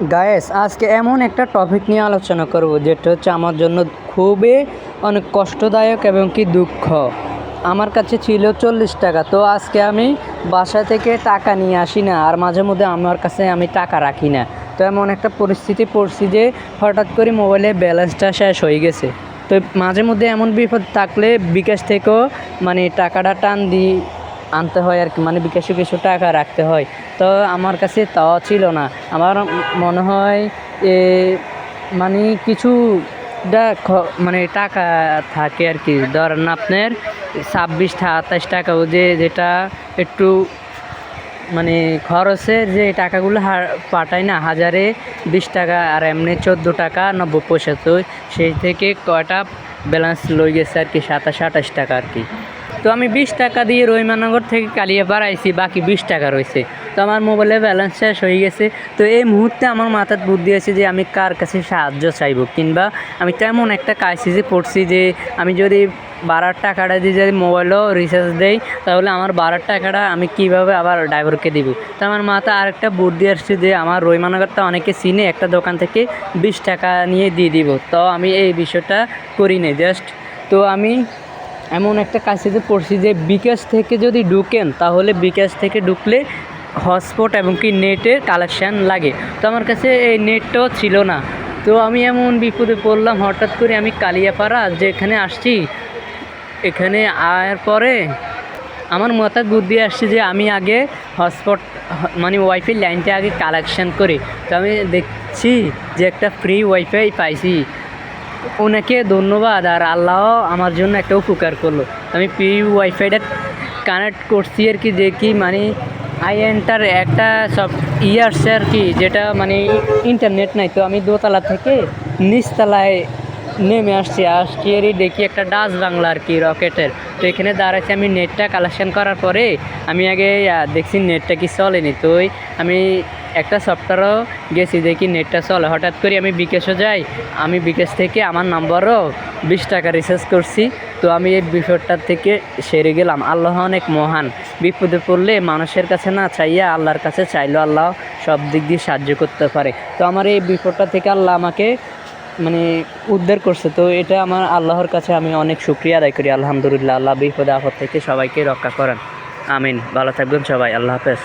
Guys আজকে এমন একটা টপিক নিয়ে আলোচনা করব যেটা হচ্ছে আমার জন্য খুবই অনেক কষ্টদায়ক এবং কি দুঃখ। আমার কাছে ছিল 40 টাকা, তো আজকে আমি বাসা থেকে টাকা নিয়ে আসি না, আর মাঝে মধ্যে আমার কাছে আমি টাকা রাখি না। তো এমন একটা পরিস্থিতি পড়ছি যে হঠাৎ করে মোবাইলে ব্যালেন্সটা শেষ হয়ে গেছে। তো মাঝে মধ্যে এমন বিপদ থাকলে বিকাশ থেকেও টাকাটা টান দিই আনতে হয় আর কি, বিকাশে কিছু টাকা রাখতে হয়। তো আমার কাছে তাও ছিল না। আমার মনে হয় এ কিছুটা টাকা থাকে আর কি, ধরেন আপনার 26-28 টাকাও যেটা একটু খরচের যে টাকাগুলো পাঠায় না, 1020 টাকা আর এমনি 14 টাকা 90 পয়সা। তো সেই থেকে কয়টা ব্যালেন্স লই গেছে আর কি, 27-28 টাকা আর কি। তো আমি 20 টাকা দিয়ে রহিমানগর থেকে কালিয়াপাড় আইছি, বাকি 20 টাকা রয়েছে। তো আমার মোবাইলে ব্যালেন্স শেষ হয়ে গেছে। তো এই মুহূর্তে আমার মাথায় বুদ্ধি আছে যে আমি কার কাছে সাহায্য চাইব, কিংবা আমি তেমন একটা ক্রাইসিসে পড়ছি যে আমি যদি বাড়ার টাকাটা দিয়ে যদি মোবাইলও রিচার্জ দেই, তাহলে আমার বাড়ার টাকাটা আমি কীভাবে আবার ড্রাইভারকে দিব। তো আমার মাথায় আরেকটা বুদ্ধি আসছে যে আমার রহিমানগরটা অনেকে চিনে, একটা দোকান থেকে 20 টাকা নিয়ে দিয়ে দিব। তো আমি এই বিষয়টা করি নাই জাস্ট। তো আমি এমন একটা কাজে পড়ছি যে বিকাশ থেকে যদি ঢুকেন, তাহলে বিকাশ থেকে ঢুকলে হটস্পট এবং কি নেটের কালেকশান লাগে। তো আমার কাছে এই নেটটাও ছিল না। তো আমি এমন বিপদে পড়লাম, হঠাৎ করে আমি কালিয়াপাড়া যেখানে আসছি, এখানে আয়ার পরে আমার মাথায় বুদ্ধি আসছে যে আমি আগে হটস্পট ওয়াইফাই লাইনটা আগে কালেকশান করি। তো আমি দেখছি যে একটা ফ্রি ওয়াইফাই পাইছি, ওনাকে ধন্যবাদ। আর আল্লাহ আমার জন্য একটা উপকার করলো। আমি ফ্রি ওয়াইফাইটা কানেক্ট করছি আর কি, যে কি আইএনটার একটা সব আসছে আর কি, যেটা ইন্টারনেট নাই। তো আমি দোতলা থেকে নিচতলায় নেমে আসছি এরই দেখি একটা ডাচ বাংলা আর কি, রকেটের। তো এখানে দাঁড়াচ্ছি, আমি নেটটা কালেকশান করার পরে আমি আগে দেখছি নেটটা কি চলেনি। তো আমি একটা সফটওয়্যারও গেছি দেখি নেটটা চলে। হঠাৎ করে আমি বিকাশও যাই, আমি বিকাশ থেকে আমার নাম্বারও 20 টাকা রিচার্জ করছি। তো আমি এই বিপদটার থেকে সেরে গেলাম। আল্লাহ অনেক মহান। বিপদে পড়লে মানুষের কাছে না চাইয়া আল্লাহর কাছে চাইলো, আল্লাহ সব দিক দিয়ে সাহায্য করতে পারে। তো আমার এই বিপদটা থেকে আল্লাহ আমাকে উদ্ধার করছে। তো এটা আমার আল্লাহর কাছে আমি অনেক শুকরিয়া আদায় করি। আলহামদুলিল্লাহ, আল্লাহ বিপদে আপদ থেকে সবাইকে রক্ষা করেন। আমিন। ভালো থাকবেন সবাই। আল্লাহ হাফেজ।